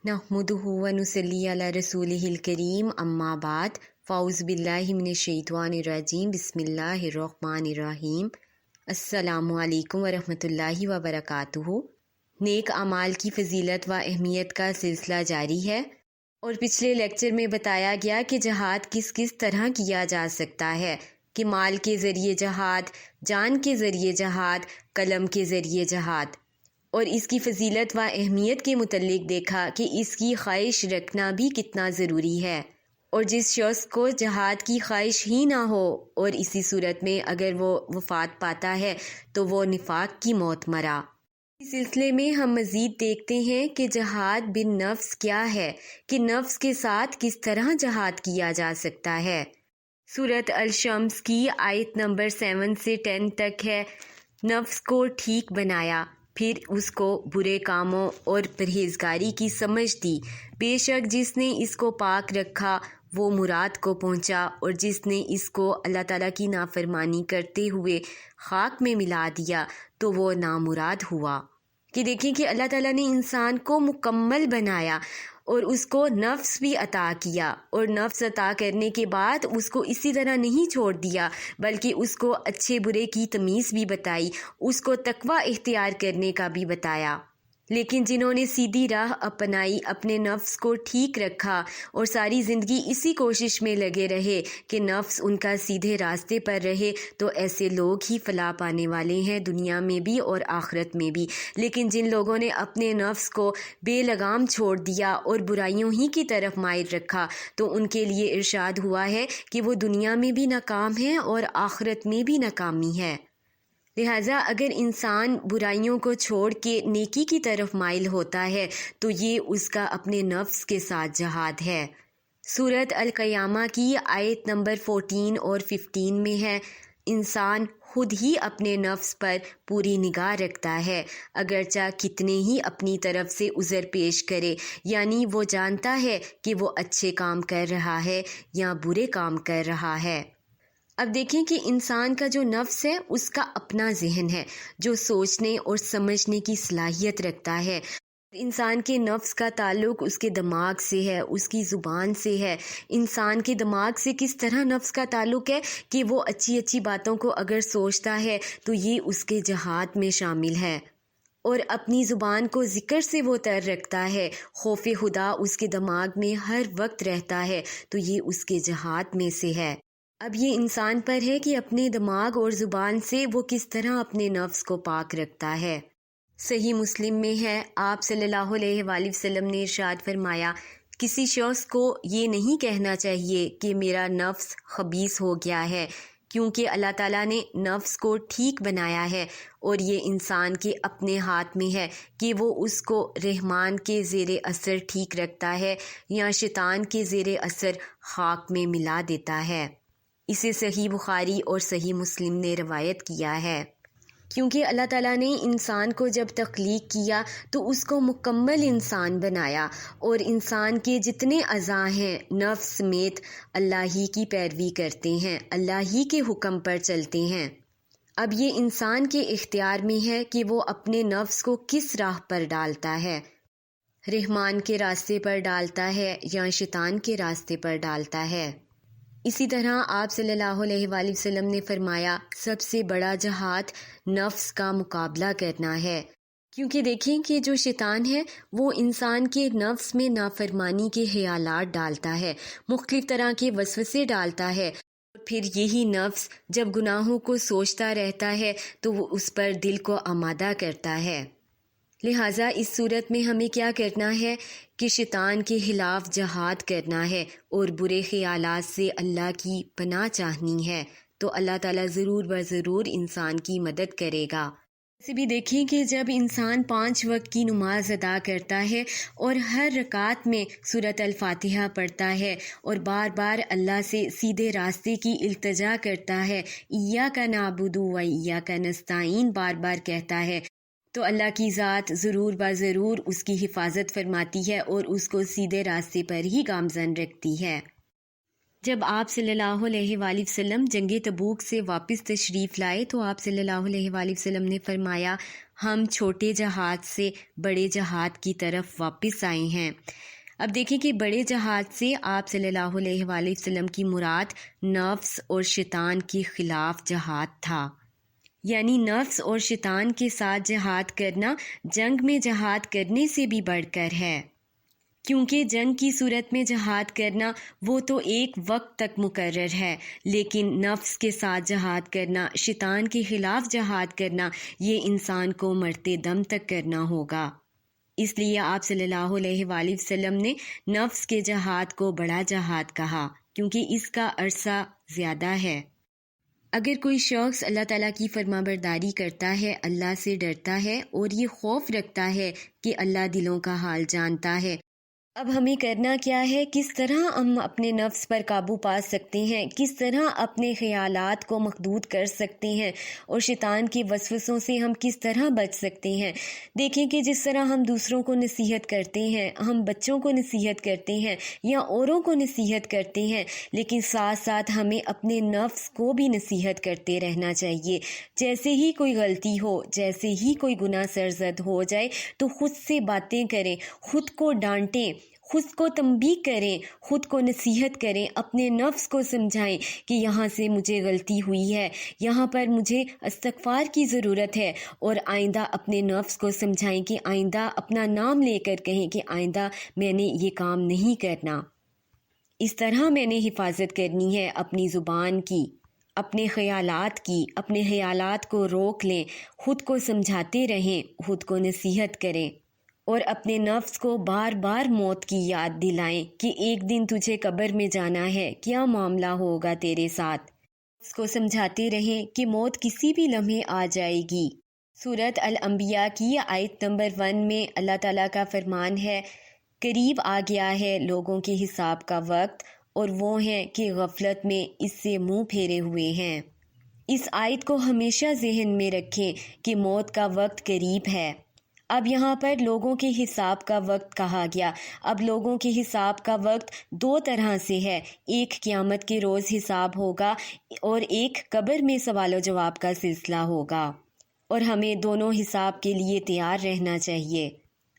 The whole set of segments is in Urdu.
نحمدہ ونصلی علی رسولہ الکریم اما بعد فاعوذ باللہ من الشیطان الرجیم بسم اللہ الرحمن الرحیم السلام علیکم ورحمۃ اللہ وبرکاتہ۔ نیک اعمال کی فضیلت و اہمیت کا سلسلہ جاری ہے، اور پچھلے لیکچر میں بتایا گیا کہ جہاد کس کس طرح کیا جا سکتا ہے، کہ مال کے ذریعے جہاد، جان کے ذریعے جہاد، قلم کے ذریعے جہاد، اور اس کی فضیلت و اہمیت کے متعلق دیکھا کہ اس کی خواہش رکھنا بھی کتنا ضروری ہے، اور جس شخص کو جہاد کی خواہش ہی نہ ہو اور اسی صورت میں اگر وہ وفات پاتا ہے تو وہ نفاق کی موت مرا۔ اس سلسلے میں ہم مزید دیکھتے ہیں کہ جہاد بن نفس کیا ہے، کہ نفس کے ساتھ کس طرح جہاد کیا جا سکتا ہے۔ سورۃ الشمس کی آیت نمبر 7 سے 10 تک ہے۔ نفس کو ٹھیک بنایا، پھر اس کو برے کاموں اور پرہیزگاری کی سمجھ دی۔ بے شک جس نے اس کو پاک رکھا وہ مراد کو پہنچا، اور جس نے اس کو اللہ تعالیٰ کی نافرمانی کرتے ہوئے خاک میں ملا دیا تو وہ نامراد ہوا۔ کہ دیکھیں کہ اللہ تعالیٰ نے انسان کو مکمل بنایا اور اس کو نفس بھی عطا کیا، اور نفس عطا کرنے کے بعد اس کو اسی طرح نہیں چھوڑ دیا، بلکہ اس کو اچھے برے کی تمیز بھی بتائی، اس کو تقوی اختیار کرنے کا بھی بتایا۔ لیکن جنہوں نے سیدھی راہ اپنائی، اپنے نفس کو ٹھیک رکھا اور ساری زندگی اسی کوشش میں لگے رہے کہ نفس ان کا سیدھے راستے پر رہے، تو ایسے لوگ ہی فلاح پانے والے ہیں، دنیا میں بھی اور آخرت میں بھی۔ لیکن جن لوگوں نے اپنے نفس کو بے لگام چھوڑ دیا اور برائیوں ہی کی طرف مائل رکھا، تو ان کے لیے ارشاد ہوا ہے کہ وہ دنیا میں بھی ناکام ہیں اور آخرت میں بھی ناکامی ہے۔ لہٰذا اگر انسان برائیوں کو چھوڑ کے نیکی کی طرف مائل ہوتا ہے تو یہ اس کا اپنے نفس کے ساتھ جہاد ہے۔ سورۃ القیامہ کی آیت نمبر 14 اور 15 میں ہے، انسان خود ہی اپنے نفس پر پوری نگاہ رکھتا ہے، اگرچہ کتنے ہی اپنی طرف سے عذر پیش کرے، یعنی وہ جانتا ہے کہ وہ اچھے کام کر رہا ہے یا برے کام کر رہا ہے۔ اب دیکھیں کہ انسان کا جو نفس ہے اس کا اپنا ذہن ہے جو سوچنے اور سمجھنے کی صلاحیت رکھتا ہے۔ انسان کے نفس کا تعلق اس کے دماغ سے ہے، اس کی زبان سے ہے۔ انسان کے دماغ سے کس طرح نفس کا تعلق ہے کہ وہ اچھی اچھی باتوں کو اگر سوچتا ہے تو یہ اس کے جہاد میں شامل ہے، اور اپنی زبان کو ذکر سے وہ تر رکھتا ہے، خوف خدا اس کے دماغ میں ہر وقت رہتا ہے، تو یہ اس کے جہاد میں سے ہے۔ اب یہ انسان پر ہے کہ اپنے دماغ اور زبان سے وہ کس طرح اپنے نفس کو پاک رکھتا ہے۔ صحیح مسلم میں ہے، آپ صلی اللہ علیہ وآلہ وسلم نے ارشاد فرمایا، کسی شخص کو یہ نہیں کہنا چاہیے کہ میرا نفس خبیث ہو گیا ہے، کیونکہ اللہ تعالیٰ نے نفس کو ٹھیک بنایا ہے، اور یہ انسان کے اپنے ہاتھ میں ہے کہ وہ اس کو رحمان کے زیر اثر ٹھیک رکھتا ہے یا شیطان کے زیر اثر خاک میں ملا دیتا ہے۔ اسے صحیح بخاری اور صحیح مسلم نے روایت کیا ہے۔ کیونکہ اللہ تعالیٰ نے انسان کو جب تخلیق کیا تو اس کو مکمل انسان بنایا، اور انسان کے جتنے اعضاء ہیں نفس سمیت اللہ ہی کی پیروی کرتے ہیں، اللہ ہی کے حکم پر چلتے ہیں۔ اب یہ انسان کے اختیار میں ہے کہ وہ اپنے نفس کو کس راہ پر ڈالتا ہے، رحمان کے راستے پر ڈالتا ہے یا شیطان کے راستے پر ڈالتا ہے۔ اسی طرح آپ صلی اللہ علیہ وآلہ وسلم نے فرمایا، سب سے بڑا جہاد نفس کا مقابلہ کرنا ہے، کیونکہ دیکھیں کہ جو شیطان ہے وہ انسان کے نفس میں نافرمانی کے خیالات ڈالتا ہے، مختلف طرح کے وسوسے ڈالتا ہے، اور پھر یہی نفس جب گناہوں کو سوچتا رہتا ہے تو وہ اس پر دل کو آمادہ کرتا ہے۔ لہٰذا اس صورت میں ہمیں کیا کرنا ہے کہ شیطان کے خلاف جہاد کرنا ہے اور برے خیالات سے اللہ کی پناہ چاہنی ہے، تو اللہ تعالیٰ ضرور بضرور انسان کی مدد کرے گا۔ ایسے بھی دیکھیں کہ جب انسان 5 وقت کی نماز ادا کرتا ہے اور ہر رکعت میں سورۃ الفاتحہ پڑھتا ہے اور بار بار اللہ سے سیدھے راستے کی التجا کرتا ہے، ایاک نعبد و ایاک نستعین بار بار کہتا ہے، تو اللہ کی ذات ضرور بضرور اس کی حفاظت فرماتی ہے اور اس کو سیدھے راستے پر ہی گامزن رکھتی ہے۔ جب آپ صلی اللہ علیہ وآلہ وسلم جنگ تبوک سے واپس تشریف لائے تو آپ صلی اللہ علیہ وآلہ وسلم نے فرمایا، ہم چھوٹے جہاد سے بڑے جہاد کی طرف واپس آئے ہیں۔ اب دیکھیں کہ بڑے جہاد سے آپ صلی اللہ علیہ وآلہ وسلم کی مراد نفس اور شیطان کے خلاف جہاد تھا، یعنی نفس اور شیطان کے ساتھ جہاد کرنا جنگ میں جہاد کرنے سے بھی بڑھ کر ہے، کیونکہ جنگ کی صورت میں جہاد کرنا وہ تو ایک وقت تک مقرر ہے، لیکن نفس کے ساتھ جہاد کرنا، شیطان کے خلاف جہاد کرنا، یہ انسان کو مرتے دم تک کرنا ہوگا۔ اس لیے آپ صلی اللہ علیہ وآلہ وسلم نے نفس کے جہاد کو بڑا جہاد کہا، کیونکہ اس کا عرصہ زیادہ ہے۔ اگر کوئی شخص اللہ تعالیٰ کی فرما برداری کرتا ہے، اللہ سے ڈرتا ہے اور یہ خوف رکھتا ہے کہ اللہ دلوں کا حال جانتا ہے، اب ہمیں کرنا کیا ہے، کس طرح ہم اپنے نفس پر قابو پا سکتے ہیں، کس طرح اپنے خیالات کو محدود کر سکتے ہیں اور شیطان کے وسوسوں سے ہم کس طرح بچ سکتے ہیں۔ دیکھیں کہ جس طرح ہم دوسروں کو نصیحت کرتے ہیں، ہم بچوں کو نصیحت کرتے ہیں یا اوروں کو نصیحت کرتے ہیں، لیکن ساتھ ساتھ ہمیں اپنے نفس کو بھی نصیحت کرتے رہنا چاہیے۔ جیسے ہی کوئی غلطی ہو، جیسے ہی کوئی گناہ سرزد ہو جائے تو خود سے باتیں کریں، خود کو ڈانٹیں، خود کو تنبیہ کریں، خود کو نصیحت کریں، اپنے نفس کو سمجھائیں کہ یہاں سے مجھے غلطی ہوئی ہے، یہاں پر مجھے استغفار کی ضرورت ہے، اور آئندہ اپنے نفس کو سمجھائیں کہ آئندہ اپنا نام لے کر کہیں کہ آئندہ میں نے یہ کام نہیں کرنا، اس طرح میں نے حفاظت کرنی ہے اپنی زبان کی، اپنے خیالات کی، اپنے خیالات کو روک لیں، خود کو سمجھاتے رہیں، خود کو نصیحت کریں، اور اپنے نفس کو بار بار موت کی یاد دلائیں کہ ایک دن تجھے قبر میں جانا ہے، کیا معاملہ ہوگا تیرے ساتھ۔ اس کو سمجھاتے رہیں کہ موت کسی بھی لمحے آ جائے گی۔ سورۃ الانبیاء کی آیت نمبر 1 میں اللہ تعالیٰ کا فرمان ہے، قریب آ گیا ہے لوگوں کے حساب کا وقت، اور وہ ہیں کہ غفلت میں اس سے منہ پھیرے ہوئے ہیں۔ اس آیت کو ہمیشہ ذہن میں رکھیں کہ موت کا وقت قریب ہے۔ اب یہاں پر لوگوں کے حساب کا وقت کہا گیا۔ اب لوگوں کے حساب کا وقت دو طرح سے ہے، ایک قیامت کے روز حساب ہوگا اور ایک قبر میں سوال و جواب کا سلسلہ ہوگا، اور ہمیں دونوں حساب کے لیے تیار رہنا چاہیے۔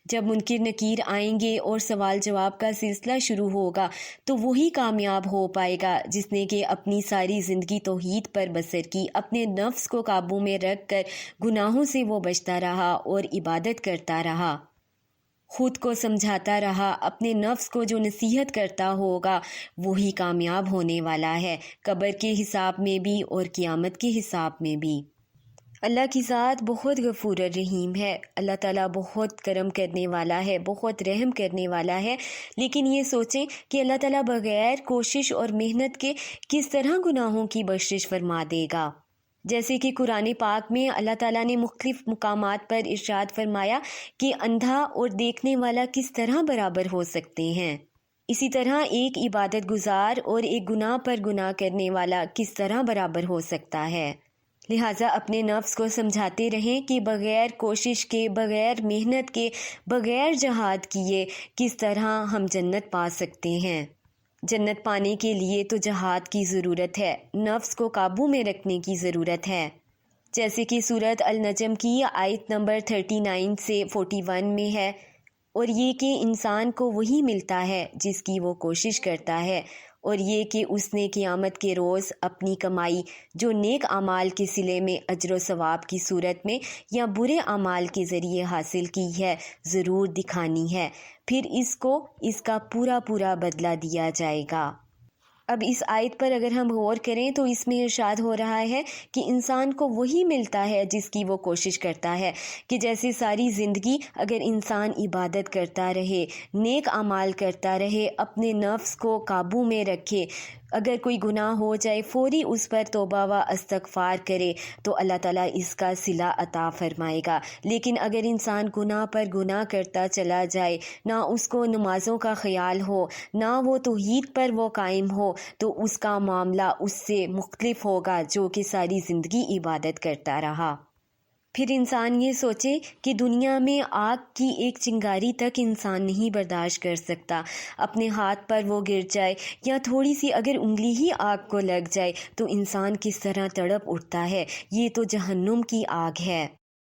جب منکر نکیر آئیں گے اور سوال جواب کا سلسلہ شروع ہوگا تو وہی کامیاب ہو پائے گا جس نے کہ اپنی ساری زندگی توحید پر بسر کی، اپنے نفس کو قابو میں رکھ کر گناہوں سے وہ بچتا رہا اور عبادت کرتا رہا، خود کو سمجھاتا رہا، اپنے نفس کو جو نصیحت کرتا ہوگا وہی کامیاب ہونے والا ہے، قبر کے حساب میں بھی اور قیامت کے حساب میں بھی۔ اللہ کی ذات بہت غفور الرحیم ہے، اللہ تعالیٰ بہت کرم کرنے والا ہے، بہت رحم کرنے والا ہے، لیکن یہ سوچیں کہ اللہ تعالیٰ بغیر کوشش اور محنت کے کس طرح گناہوں کی بخشش فرما دے گا۔ جیسے کہ قرآن پاک میں اللہ تعالیٰ نے مختلف مقامات پر ارشاد فرمایا کہ اندھا اور دیکھنے والا کس طرح برابر ہو سکتے ہیں، اسی طرح ایک عبادت گزار اور ایک گناہ پر گناہ کرنے والا کس طرح برابر ہو سکتا ہے۔ لہٰذا اپنے نفس کو سمجھاتے رہیں کہ بغیر کوشش کے، بغیر محنت کے، بغیر جہاد کیے کس طرح ہم جنت پا سکتے ہیں۔ جنت پانے کے لیے تو جہاد کی ضرورت ہے، نفس کو قابو میں رکھنے کی ضرورت ہے، جیسے کہ سورۃ النجم کی آیت نمبر 39 سے 41 میں ہے، اور یہ کہ انسان کو وہی ملتا ہے جس کی وہ کوشش کرتا ہے، اور یہ کہ اس نے قیامت کے روز اپنی کمائی جو نیک اعمال کے صلے میں اجر و ثواب کی صورت میں یا برے اعمال کے ذریعے حاصل کی ہے ضرور دکھانی ہے، پھر اس کو اس کا پورا پورا بدلہ دیا جائے گا۔ اب اس آیت پر اگر ہم غور کریں تو اس میں ارشاد ہو رہا ہے کہ انسان کو وہی ملتا ہے جس کی وہ کوشش کرتا ہے، کہ جیسے ساری زندگی اگر انسان عبادت کرتا رہے، نیک اعمال کرتا رہے، اپنے نفس کو قابو میں رکھے، اگر کوئی گناہ ہو جائے فوری اس پر توبہ و استغفار کرے تو اللہ تعالیٰ اس کا صلہ عطا فرمائے گا۔ لیکن اگر انسان گناہ پر گناہ کرتا چلا جائے، نہ اس کو نمازوں کا خیال ہو، نہ وہ توحید پر وہ قائم ہو، تو اس کا معاملہ اس سے مختلف ہوگا جو کہ ساری زندگی عبادت کرتا رہا۔ پھر انسان یہ سوچے کہ دنیا میں آگ کی ایک چنگاری تک انسان نہیں برداشت کر سکتا، اپنے ہاتھ پر وہ گر جائے یا تھوڑی سی اگر انگلی ہی آگ کو لگ جائے تو انسان کس طرح تڑپ اٹھتا ہے، یہ تو جہنم کی آگ ہے۔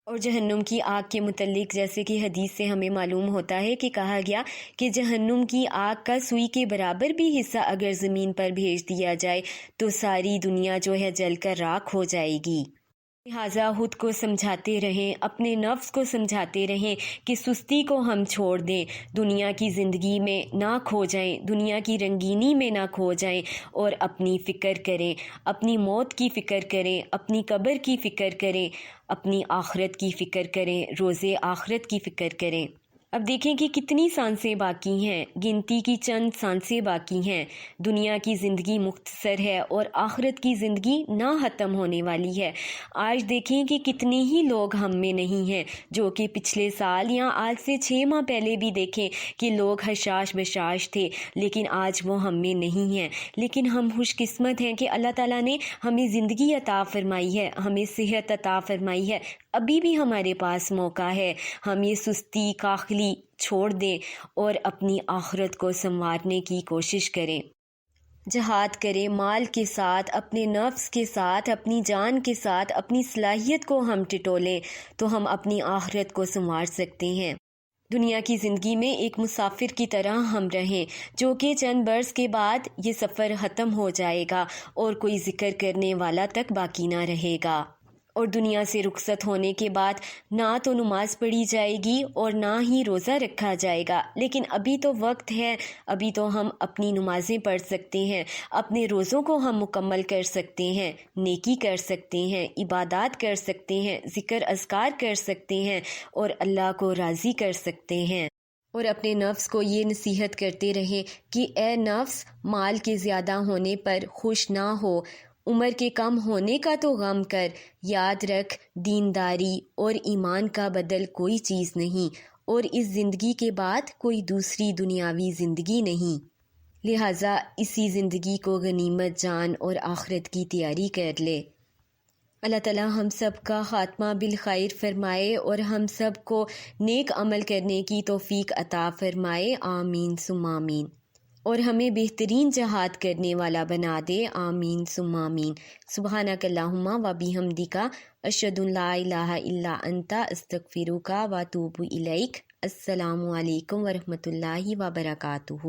اور جہنم کی آگ کے متعلق جیسے کہ حدیث سے ہمیں معلوم ہوتا ہے کہ کہا گیا کہ جہنم کی آگ کا سوئی کے برابر بھی حصہ اگر زمین پر بھیج دیا جائے تو ساری دنیا جو ہے جل کر راکھ ہو جائے گی۔ لہٰذا خود کو سمجھاتے رہیں، اپنے نفس کو سمجھاتے رہیں کہ سستی کو ہم چھوڑ دیں، دنیا کی زندگی میں نہ کھو جائیں، دنیا کی رنگینی میں نہ کھو جائیں، اور اپنی فکر کریں، اپنی موت کی فکر کریں، اپنی قبر کی فکر کریں، اپنی آخرت کی فکر کریں، روز آخرت کی فکر کریں۔ اب دیکھیں کہ کتنی سانسیں باقی ہیں، گنتی کی چند سانسیں باقی ہیں۔ دنیا کی زندگی مختصر ہے اور آخرت کی زندگی نہ ختم ہونے والی ہے۔ آج دیکھیں کہ کتنے ہی لوگ ہم میں نہیں ہیں جو کہ پچھلے سال یا آج سے 6 ماہ پہلے بھی دیکھیں کہ لوگ حشاش بشاش تھے، لیکن آج وہ ہم میں نہیں ہیں۔ لیکن ہم خوش قسمت ہیں کہ اللہ تعالیٰ نے ہمیں زندگی عطا فرمائی ہے، ہمیں صحت عطا فرمائی ہے، ابھی بھی ہمارے پاس موقع ہے۔ ہم یہ سستی کاخلی چھوڑ دیں اور اپنی آخرت کو سنوارنے کی کوشش کریں، جہاد کریں، مال کے ساتھ، اپنے نفس کے ساتھ، اپنی جان کے ساتھ، اپنی صلاحیت کو ہم ٹٹولیں تو ہم اپنی آخرت کو سنوار سکتے ہیں۔ دنیا کی زندگی میں ایک مسافر کی طرح ہم رہیں جو کہ چند برس کے بعد یہ سفر ختم ہو جائے گا اور کوئی ذکر کرنے والا تک باقی نہ رہے گا، اور دنیا سے رخصت ہونے کے بعد نہ تو نماز پڑھی جائے گی اور نہ ہی روزہ رکھا جائے گا۔ لیکن ابھی تو وقت ہے، ابھی تو ہم اپنی نمازیں پڑھ سکتے ہیں، اپنے روزوں کو ہم مکمل کر سکتے ہیں، نیکی کر سکتے ہیں، عبادات کر سکتے ہیں، ذکر اذکار کر سکتے ہیں اور اللہ کو راضی کر سکتے ہیں۔ اور اپنے نفس کو یہ نصیحت کرتے رہیں کہ اے نفس، مال کے زیادہ ہونے پر خوش نہ ہو، عمر کے کم ہونے کا تو غم کر، یاد رکھ دینداری اور ایمان کا بدل کوئی چیز نہیں، اور اس زندگی کے بعد کوئی دوسری دنیاوی زندگی نہیں، لہٰذا اسی زندگی کو غنیمت جان اور آخرت کی تیاری کر لے۔ اللہ تعالیٰ ہم سب کا خاتمہ بالخیر فرمائے اور ہم سب کو نیک عمل کرنے کی توفیق عطا فرمائے، آمین ثم آمین، اور ہمیں بہترین جہاد کرنے والا بنا دے، آمین ثم آمین۔ سبحانک اللہم و بحمدک، اشہد ان لا الہ الا انت، استغفرک و اتوب الیک۔ السلام علیکم ورحمۃ اللہ وبرکاتہ۔